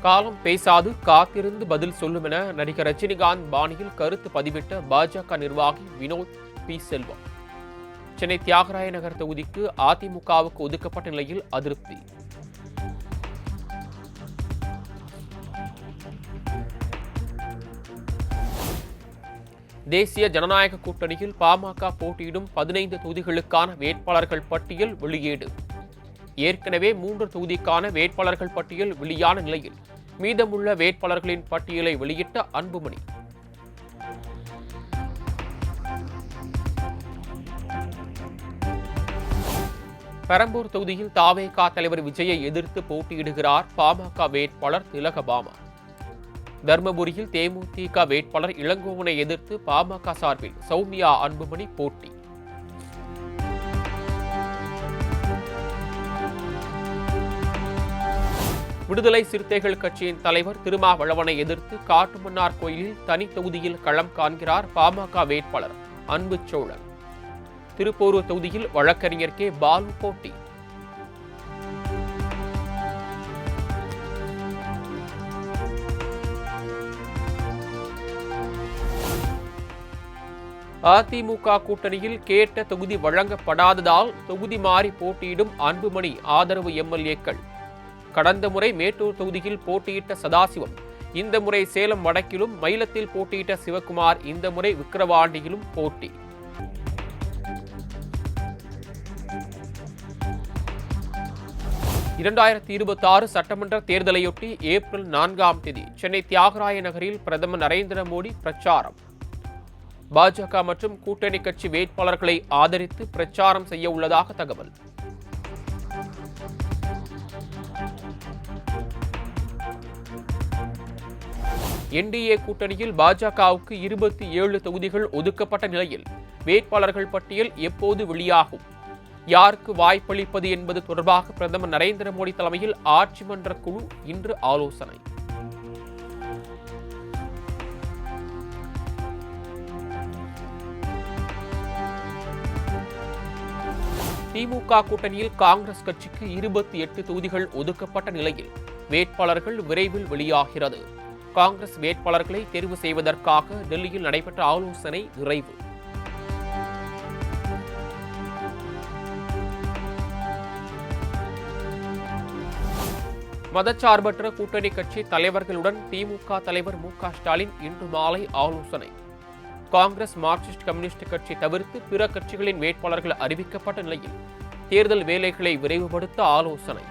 காலம் பேசாது காத்திருந்து பதில் சொல்லும் என நடிகர் ரஜினிகாந்த் பாணியில் கருத்து பதிவிட்ட பாஜக நிர்வாகி வினோத் பி செல்வம் சென்னை தியாகராய நகர் தொகுதிக்கு அதிமுகவுக்கு ஒதுக்கப்பட்ட நிலையில் அதிருப்தி. தேசிய ஜனநாயக கூட்டணியில் பாமக போட்டியிடும் 15 தொகுதிகளுக்கான வேட்பாளர்கள் பட்டியல் வெளியீடு. ஏற்கனவே 3 தொகுதிக்கான வேட்பாளர்கள் பட்டியல் வெளியான நிலையில் மீதமுள்ள வேட்பாளர்களின் பட்டியலை வெளியிட்ட அன்புமணி. பெரம்பூர் தொகுதியில் தாவேகா தலைவர் விஜயை எதிர்த்து போட்டியிடுகிறார் பாமக வேட்பாளர் திலகபாமா. தர்மபுரியில் தேமுதிக வேட்பாளர் இளங்கோவனை எதிர்த்து பாமக சார்பில் சௌமியா அன்புமணி போட்டி. விடுதலை சிறுத்தைகள் கட்சியின் தலைவர் திருமாவளவனை எதிர்த்து காட்டுமன்னார் கோயிலில் தனி தொகுதியில் களம் காண்கிறார் பாமக வேட்பாளர் அன்புச்சோழன். திருப்போரூர் தொகுதியில் வழக்கறிஞர் கே பாலு போட்டி. அதிமுக கூட்டணியில் கேட்ட தொகுதி வழங்கப்படாததால் தொகுதி மாறி போட்டியிடும் அன்புமணி ஆதரவு எம்எல்ஏக்கள். கடந்த முறை மேட்டூர் தொகுதியில் போட்டியிட்ட சதாசிவம் இந்த முறை சேலம் வடக்கிலும், மயிலத்தில் போட்டியிட்ட சிவக்குமார் இந்த முறை விக்கிரவாண்டியிலும் போட்டி. (2026) சட்டமன்ற தேர்தலையொட்டி ஏப்ரல் 4ஆம் தேதி சென்னை தியாகராய நகரில் பிரதமர் நரேந்திர மோடி பிரச்சாரம். பாஜக மற்றும் கூட்டணி கட்சி வேட்பாளர்களை ஆதரித்து பிரச்சாரம் செய்ய உள்ளதாக தகவல். என்டிஏ கூட்டணியில் பாஜகவுக்கு 27 தொகுதிகள் ஒதுக்கப்பட்ட நிலையில் வேட்பாளர்கள் பட்டியல் எப்போது வெளியாகும், யாருக்கு வாய்ப்பளிப்பது என்பது தொடர்பாக பிரதமர் நரேந்திர மோடி தலைமையில் ஆட்சி மன்ற குழு இன்று ஆலோசனை. திமுக கூட்டணியில் காங்கிரஸ் கட்சிக்கு 28 தொகுதிகள் ஒதுக்கப்பட்ட நிலையில் வேட்பாளர்கள் விரைவில் வெளியாகிறது. காங்கிரஸ் வேட்பாளர்களை தேர்வு செய்வதற்காக டெல்லியில் நடைபெற்ற ஆலோசனை நிறைவு. மதச்சார்பற்ற கூட்டணி கட்சி தலைவர்களுடன் திமுக தலைவர் மு.க. ஸ்டாலின் இன்று மாலை ஆலோசனை. காங்கிரஸ், மார்க்சிஸ்ட் கம்யூனிஸ்ட் கட்சி தவிர்த்து பிற கட்சிகளின் வேட்பாளர்கள் அறிவிக்கப்பட்ட நிலையில் தேர்தல் வேலைகளை விரைவுபடுத்த ஆலோசனை.